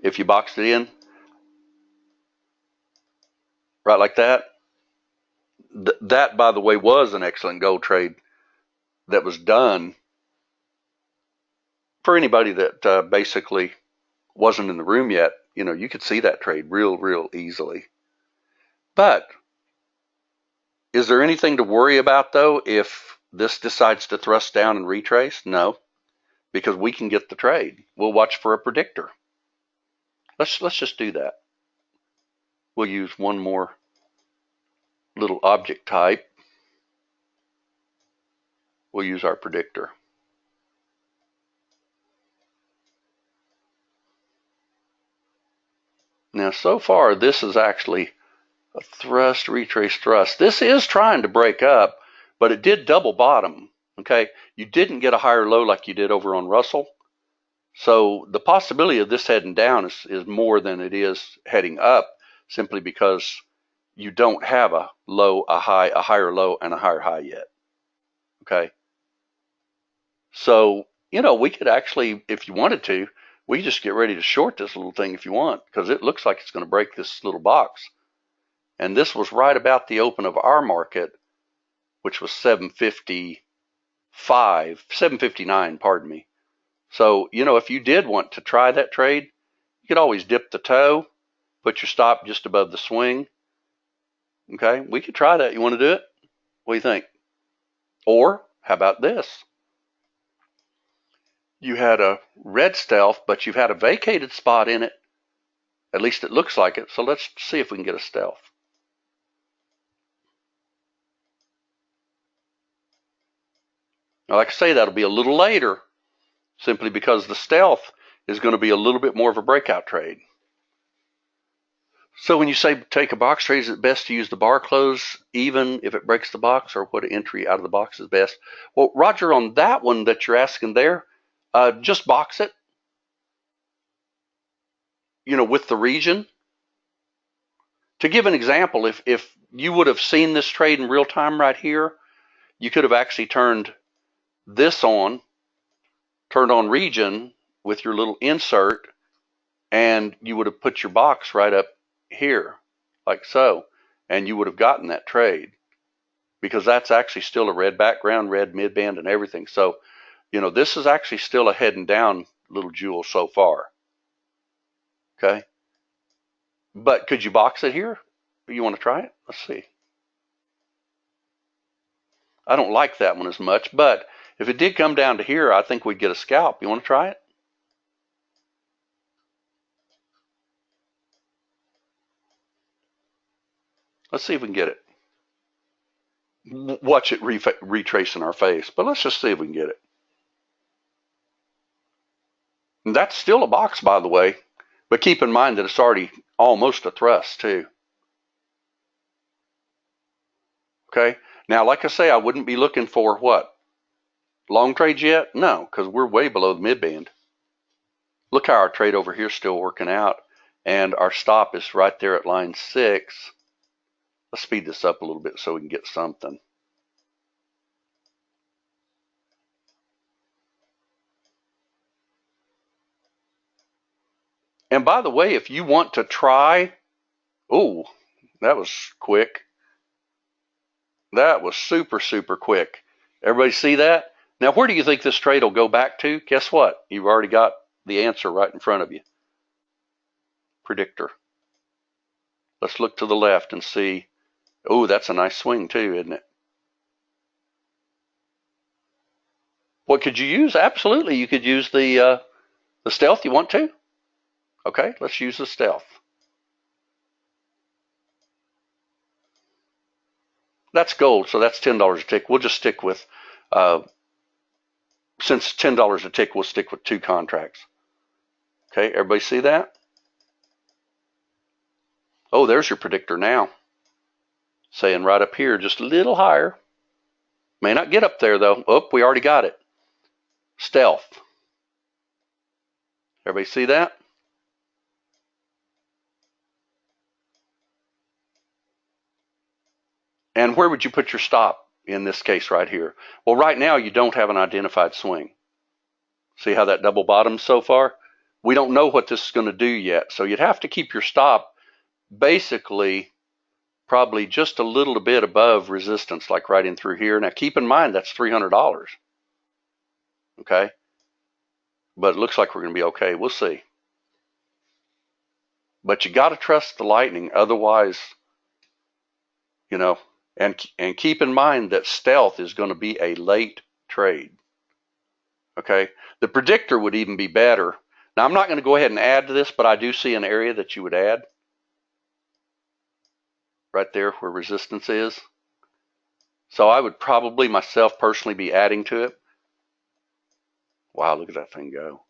if you boxed it in, right like that. That, by the way, was an excellent gold trade that was done for anybody that basically wasn't in the room yet. You could see that trade real easily. But is there anything to worry about, though, if this decides to thrust down and retrace? No, because we can get the trade. We'll watch for a predictor. Let's just do that. We'll use one more little object type. We'll use our predictor. Now, so far, this is actually a thrust, retrace, thrust. This is trying to break up, but it did double bottom. Okay, you didn't get a higher low like you did over on Russell. So the possibility of this heading down is more than it is heading up, simply because you don't have a low, a high, a higher low, and a higher high yet. Okay. So, we could actually, if you wanted to, we just get ready to short this little thing if you want, because it looks like it's going to break this little box. And this was right about the open of our market, which was 759, pardon me. So, if you did want to try that trade, you could always dip the toe, put your stop just above the swing. Okay, we could try that. You want to do it? What do you think? Or how about this? You had a red stealth, but you've had a vacated spot in it. At least it looks like it. So let's see if we can get a stealth. Now, like I say, that'll be a little later, simply because the stealth is going to be a little bit more of a breakout trade. So when you say take a box trade, is it best to use the bar close even if it breaks the box, or what entry out of the box is best? Well, Roger, on that one that you're asking there, just box it, with the region. To give an example, if you would have seen this trade in real time right here, you could have actually turned this on, turned on region with your little insert, and you would have put your box right up here, like so, and you would have gotten that trade, because that's actually still a red background, red midband, and everything. So You know, this is actually still a heading down little jewel so far. Okay. But could you box it here? You want to try it? Let's see. I don't like that one as much, but if it did come down to here, I think we'd get a scalp. You want to try it? Let's see if we can get it. Watch it retrace in our face, but let's just see if we can get it. And that's still a box, by the way, but keep in mind that it's already almost a thrust too. Okay. Now, like I say, I wouldn't be looking for what? Long trades yet? No, because we're way below the mid-band. Look how our trade over here is still working out, and our stop is right there at line 6. Let's speed this up a little bit so we can get something. And by the way, if you want to try, oh, that was quick. That was super, super quick. Everybody see that? Now, where do you think this trade will go back to? Guess what? You've already got the answer right in front of you. Predictor. Let's look to the left and see. Oh, that's a nice swing too, isn't it? What could you use? Absolutely, you could use the stealth. You want to? Okay, let's use the stealth. That's gold, so that's $10 a tick. We'll just stick with, since $10 a tick, we'll stick with 2 contracts. Okay, everybody see that? Oh, there's your predictor now. Saying right up here, just a little higher. May not get up there though. Oh, we already got it. Stealth. Everybody see that? And where would you put your stop in this case right here? Well, right now you don't have an identified swing. See how that double bottoms so far? We don't know what this is going to do yet. So you'd have to keep your stop basically probably just a little bit above resistance, like right in through here. Now keep in mind that's $300. Okay? But it looks like we're going to be okay. We'll see. But you got to trust the lightning. Otherwise, you know, and keep in mind that stealth is going to be a late trade. Okay? The predictor would even be better. Now, I'm not going to go ahead and add to this, but I do see an area that you would add. Right there where resistance is. So I would probably myself personally be adding to it. Wow, look at that thing go.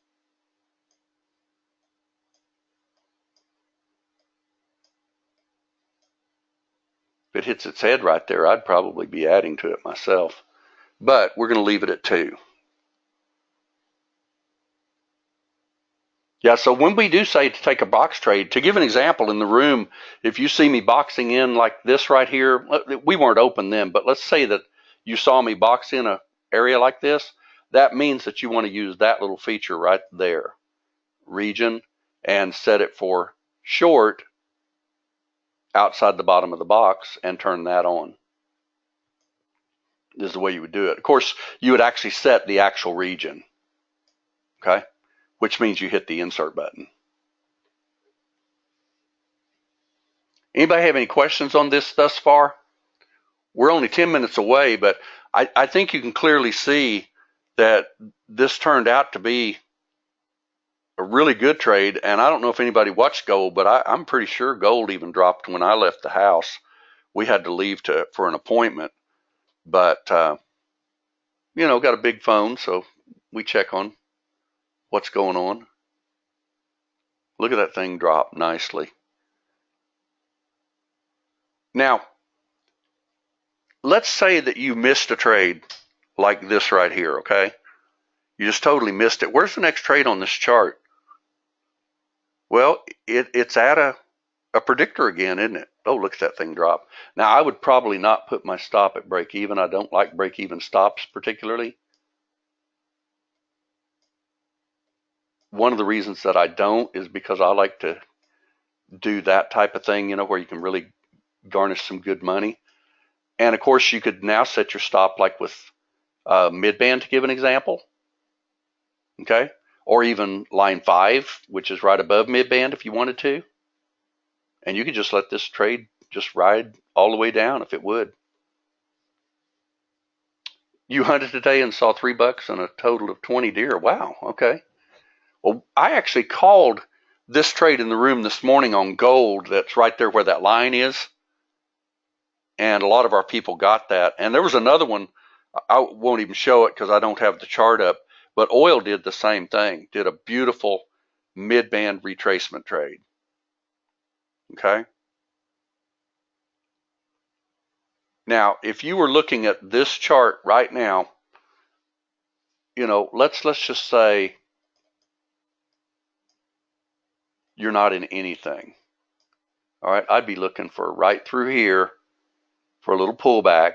If it hits its head right there, I'd probably be adding to it myself. But we're going to leave it at 2. Yeah, so when we do say to take a box trade, to give an example in the room, if you see me boxing in like this right here, we weren't open then, but let's say that you saw me box in an area like this, that means that you want to use that little feature right there, region, and set it for short outside the bottom of the box and turn that on. This is the way you would do it. Of course, you would actually set the actual region, okay? Which means you hit the insert button. Anybody have any questions on this thus far? We're only 10 minutes away, but I think you can clearly see that this turned out to be a really good trade. And I don't know if anybody watched gold, but I'm pretty sure gold even dropped when I left the house. We had to leave for an appointment, but you know, got a big phone, so we check on what's going on. Look at that thing drop nicely. Now, let's say that you missed a trade like this right here, okay? You just totally missed it. Where's the next trade on this chart? Well, it's at a predictor again, isn't it? Oh, look at that thing drop. Now, I would probably not put my stop at break even. I don't like break even stops particularly. One of the reasons that I don't is because I like to do that type of thing, you know, where you can really garnish some good money. And of course, you could now set your stop like with mid-band, to give an example. okay? Or even line 5, which is right above mid-band if you wanted to. And you could just let this trade just ride all the way down if it would. You hunted today and saw $3 and a total of 20 deer. Wow, okay. Well, I actually called this trade in the room this morning on gold that's right there where that line is. And a lot of our people got that. And there was another one, I won't even show it because I don't have the chart up, but oil did the same thing, did a beautiful mid-band retracement trade. Okay. Now, if you were looking at this chart right now, you know, let's just say you're not in anything. All right, I'd be looking for right through here for a little pullback.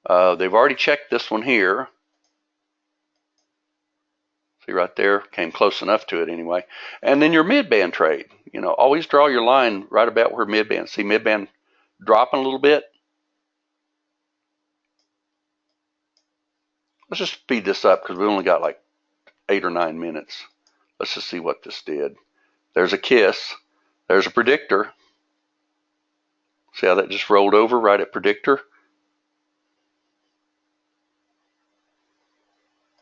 They've already checked this one here. See right there, came close enough to it anyway. And then your mid-band trade, you know, always draw your line right about where mid-band. See mid-band dropping a little bit. Let's just speed this up because we only got like 8 or 9 minutes. Let's just see what this did. There's a kiss. There's a predictor. See how that just rolled over right at predictor?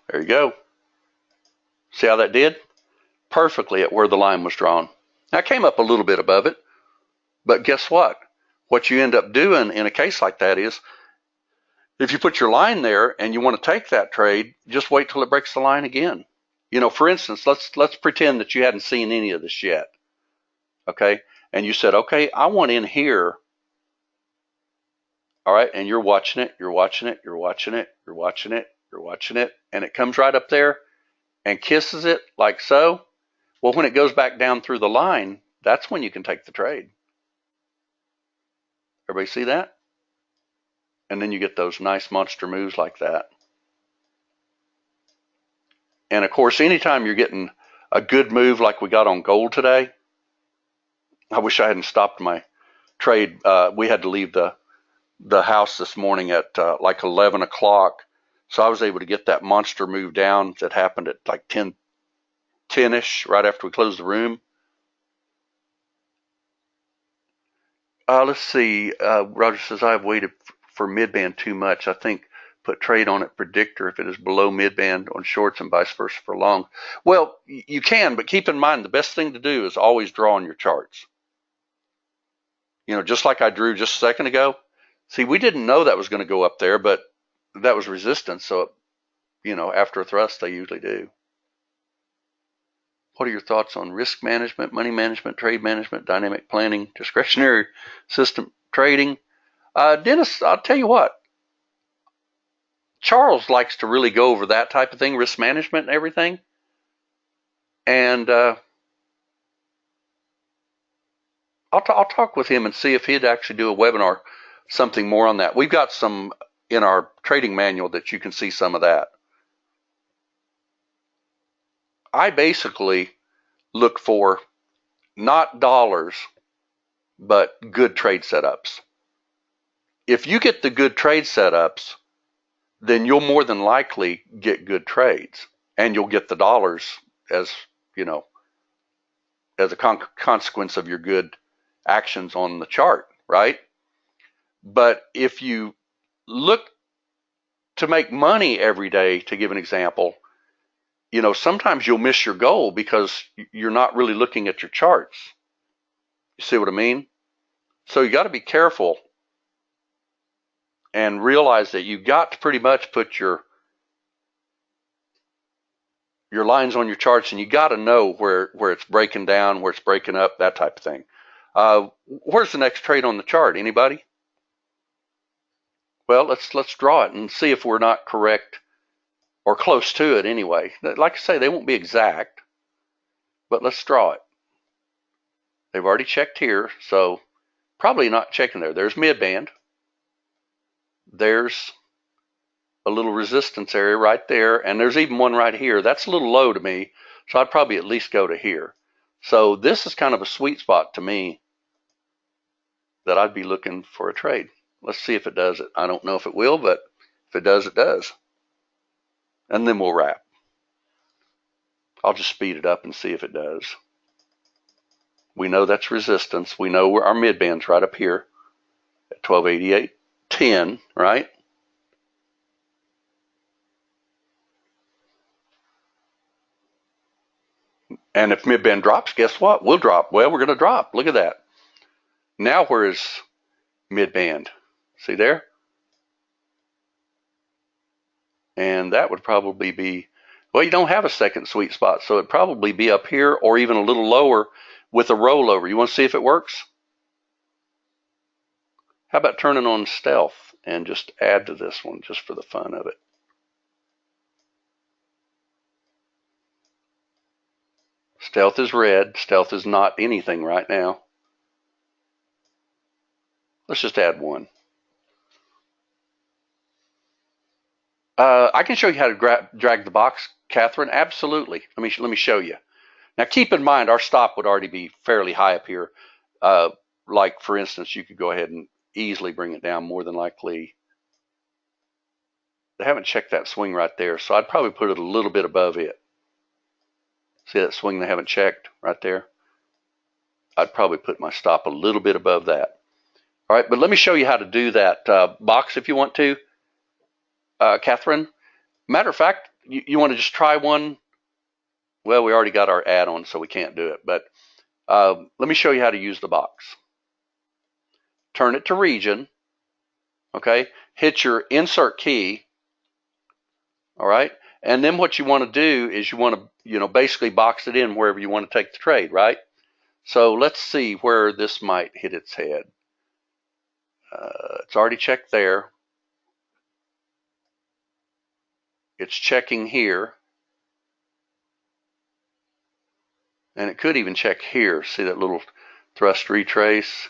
There you go. See how that did? Perfectly at where the line was drawn. Now, I came up a little bit above it, but guess what? What you end up doing in a case like that is, if you put your line there and you want to take that trade, just wait till it breaks the line again. You know, for instance, let's pretend that you hadn't seen any of this yet, okay? And you said, okay, I want in here, all right? And you're watching it, you're watching it, you're watching it, you're watching it, you're watching it, and it comes right up there and kisses it like so. Well, when it goes back down through the line, that's when you can take the trade. Everybody see that? And then you get those nice monster moves like that. And of course, anytime you're getting a good move like we got on gold today, I wish I hadn't stopped my trade. We had to leave the house this morning at like 11 o'clock. So I was able to get that monster move down that happened at like 10-ish, right after we closed the room. Let's see. Roger says, I've waited for mid-band too much. I think put trade on it predictor if it is below mid-band on shorts and vice versa for long. Well, you can, but keep in mind the best thing to do is always draw on your charts. You know, just like I drew just a second ago. See, we didn't know that was going to go up there, but that was resistance. So, you know, after a thrust, they usually do. What are your thoughts on risk management, money management, trade management, dynamic planning, discretionary system trading? Dennis, I'll tell you what. Charles likes to really go over that type of thing, risk management and everything. And I'll talk with him and see if he'd actually do a webinar, something more on that. We've got some in our trading manual that you can see some of that. I basically look for not dollars, but good trade setups. If you get the good trade setups, then you'll more than likely get good trades, and you'll get the dollars as, you know, as a consequence of your good actions on the chart, right? But if you look to make money every day, to give an example, you know, sometimes you'll miss your goal because you're not really looking at your charts. You see what I mean? So you got to be careful and realize that you got to pretty much put your lines on your charts, and you got to know where it's breaking down, where it's breaking up, that type of thing. Where's the next trade on the chart? Anybody? Well, let's draw it and see if we're not correct or close to it anyway. Like I say, they won't be exact, but let's draw it. They've already checked here, so probably not checking there. There's mid-band. There's a little resistance area right there, and there's even one right here. That's a little low to me, so I'd probably at least go to here. So this is kind of a sweet spot to me that I'd be looking for a trade. Let's see if it does it. I don't know if it will, but if it does, it does. And then we'll wrap. I'll just speed it up and see if it does. We know that's resistance. We know our mid-band's right up here at 1288.10, right? And if mid-band drops, guess what? We'll drop. Well, we're going to drop. Look at that. Now where is mid-band? See there? And that would probably be, well, you don't have a second sweet spot, so it'd probably be up here or even a little lower with a rollover. You want to see if it works? How about turning on stealth and just add to this one just for the fun of it? Stealth is red. Stealth is not anything right now. Let's just add one. I can show you how to drag the box, Catherine. Absolutely. Let me show you. Now keep in mind our stop would already be fairly high up here. Like for instance, you could go ahead and easily bring it down more than likely. They haven't checked that swing right there, so I'd probably put it a little bit above it. See that swing they haven't checked right there? I'd probably put my stop a little bit above that. All right, but let me show you how to do that box if you want to, Catherine. Matter of fact, you want to just try one. Well, we already got our add-on, so we can't do it. But let me show you how to use the box. Turn it to region. Okay, hit your insert key. All right, and then what you want to do is you want to, basically box it in wherever you want to take the trade, right? So let's see where this might hit its head. It's already checked there. It's checking here. And it could even check here. See that little thrust retrace?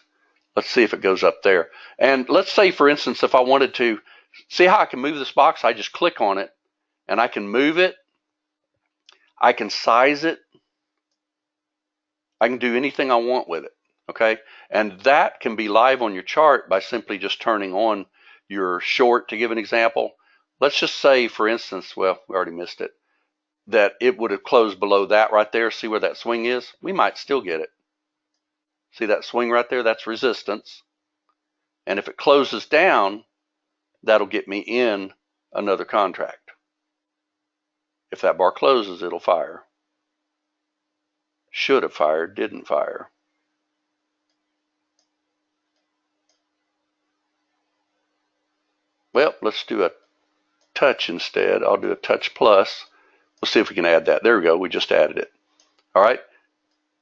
Let's see if it goes up there. And let's say, for instance, if I wanted to, see how I can move this box? I just click on it, and I can move it. I can size it. I can do anything I want with it, okay? And that can be live on your chart by simply just turning on your short, to give an example. Let's just say, for instance, well, we already missed it, that it would have closed below that right there. See where that swing is? We might still get it. See that swing right there? That's resistance. And if it closes down, that'll get me in another contract. If that bar closes, it'll fire. Should have fired, didn't fire. Well, let's do a touch instead. I'll do a touch plus. We'll see if we can add that. There we go. We just added it. All right.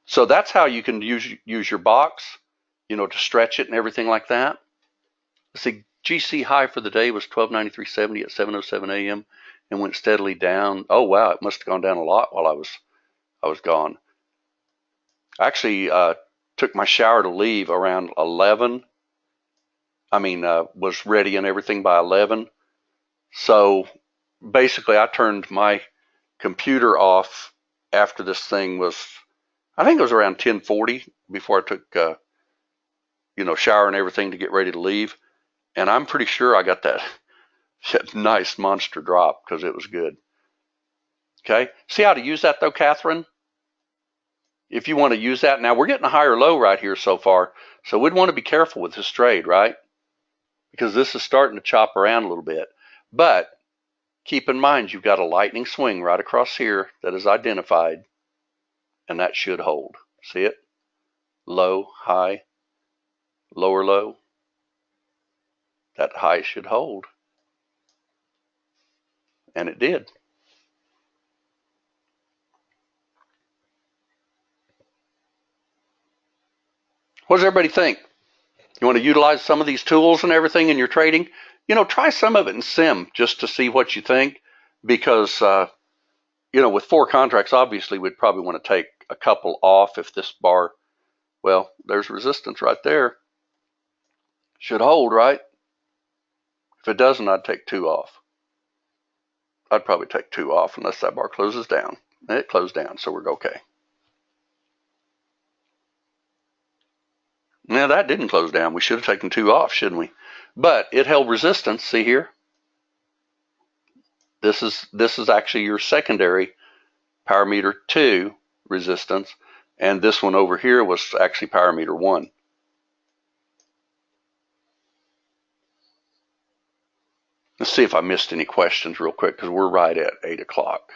So that's how you can use your box, to stretch it and everything like that. Let's see, GC high for the day was 1293.70 at 7:07 a.m. and went steadily down. Oh wow, it must have gone down a lot while I was gone. I actually took my shower to leave around 11. Was ready and everything by 11. So basically, I turned my computer off after this thing was, I think it was around 10:40 before I took, shower and everything to get ready to leave. And I'm pretty sure I got that nice monster drop because it was good. Okay. See how to use that though, Catherine? If you want to use that. Now we're getting a higher low right here so far. So we'd want to be careful with this trade, right? Because this is starting to chop around a little bit. But keep in mind, you've got a lightning swing right across here that is identified. And that should hold. See it? Low, high, lower low. That high should hold. And it did. What does everybody think? You want to utilize some of these tools and everything in your trading? Try some of it in sim just to see what you think. Because, with 4 contracts, obviously we'd probably want to take a couple off if this bar, well, there's resistance right there. Should hold, right? If it doesn't, I'd take 2 off. I'd probably take 2 off unless that bar closes down. And it closed down, so we're okay. Now that didn't close down. We should have taken 2 off, shouldn't we? But it held resistance. See here? This is actually your secondary power meter 2 resistance, and this one over here was actually power meter 1. Let's see if I missed any questions real quick, because we're right at 8 o'clock.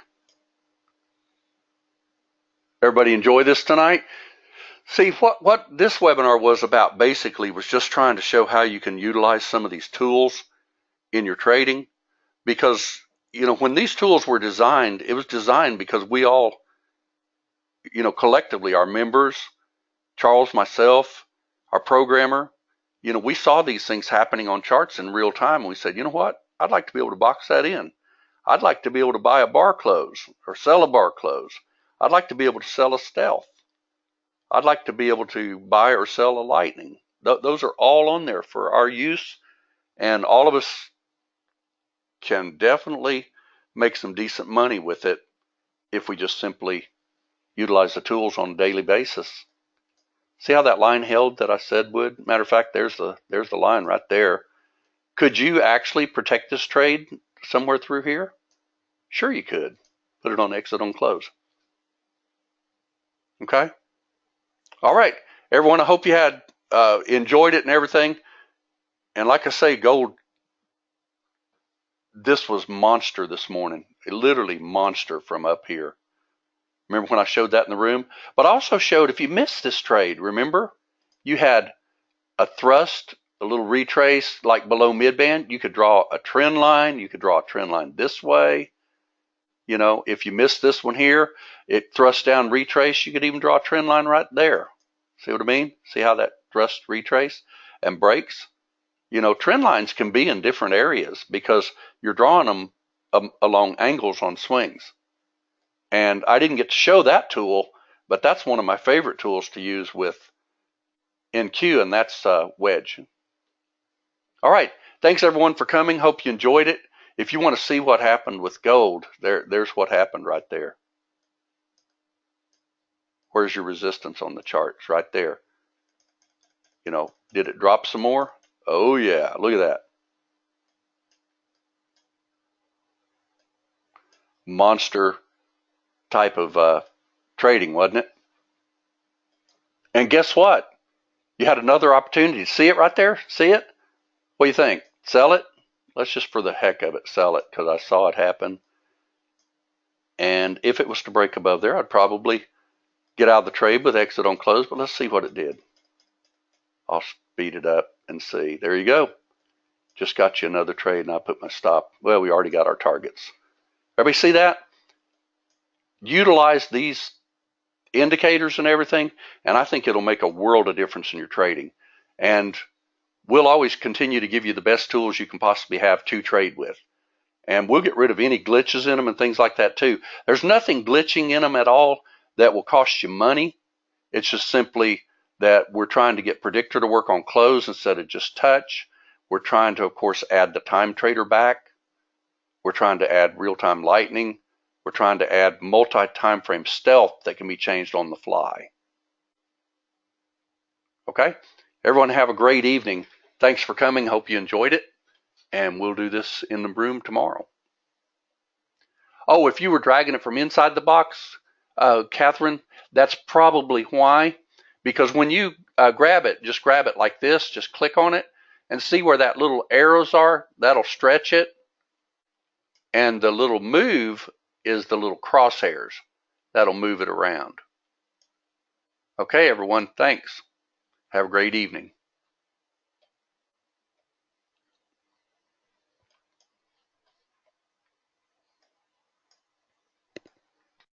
Everybody enjoy this tonight? See, what this webinar was about basically was just trying to show how you can utilize some of these tools in your trading. Because, you know, when these tools were designed, it was designed because we all, you know, collectively, our members, Charles, myself, our programmer, you know, we saw these things happening on charts in real time, and we said, you know what? I'd like to be able to box that in. I'd like to be able to buy a bar close or sell a bar close. I'd like to be able to sell a stealth. I'd like to be able to buy or sell a lightning. Those are all on there for our use, and all of us can definitely make some decent money with it if we just simply utilize the tools on a daily basis. See how that line held that I said would? Matter of fact, there's the line right there. Could you actually protect this trade somewhere through here? Sure you could. Put it on exit on close. Okay? All right, everyone, I hope you had enjoyed it and everything. And like I say, gold, this was monster this morning. Literally monster from up here. Remember when I showed that in the room? But I also showed, if you missed this trade, remember, you had a thrust, a little retrace like below midband. You could draw a trend line. You could draw a trend line this way. You know, if you missed this one here, it thrust down, retrace. You could even draw a trend line right there. See what I mean? See how that thrust, retrace, and breaks? You know, trend lines can be in different areas because you're drawing them along angles on swings. And I didn't get to show that tool, but that's one of my favorite tools to use with NQ, and that's wedge. All right. Thanks, everyone, for coming. Hope you enjoyed it. If you want to see what happened with gold, there's what happened right there. Where's your resistance on the charts? Right there. You know, did it drop some more? Oh, yeah. Look at that. Monster type of trading, wasn't it? And guess what? You had another opportunity. See it right there? See it? What do you think? Sell it? Let's just for the heck of it sell it, because I saw it happen. And if it was to break above there, I'd probably get out of the trade with exit on close, but let's see what it did. I'll speed it up and see. There you go. Just got you another trade, and I put my stop. Well, we already got our targets. Everybody see that? Utilize these indicators and everything, and I think it'll make a world of difference in your trading. And we'll always continue to give you the best tools you can possibly have to trade with. And we'll get rid of any glitches in them and things like that too. There's nothing glitching in them at all that will cost you money. It's just simply that we're trying to get predictor to work on close instead of just touch. We're trying to, of course, add the time trader back. We're trying to add real-time lightning. We're trying to add multi-time frame stealth that can be changed on the fly. Okay? Everyone have a great evening. Thanks for coming. Hope you enjoyed it. And we'll do this in the room tomorrow. Oh, if you were dragging it from inside the box, Catherine, that's probably why. Because when you grab it, just grab it like this. Just click on it and see where that little arrows are. That'll stretch it. And the little move is the little crosshairs. That'll move it around. Okay, everyone. Thanks. Have a great evening.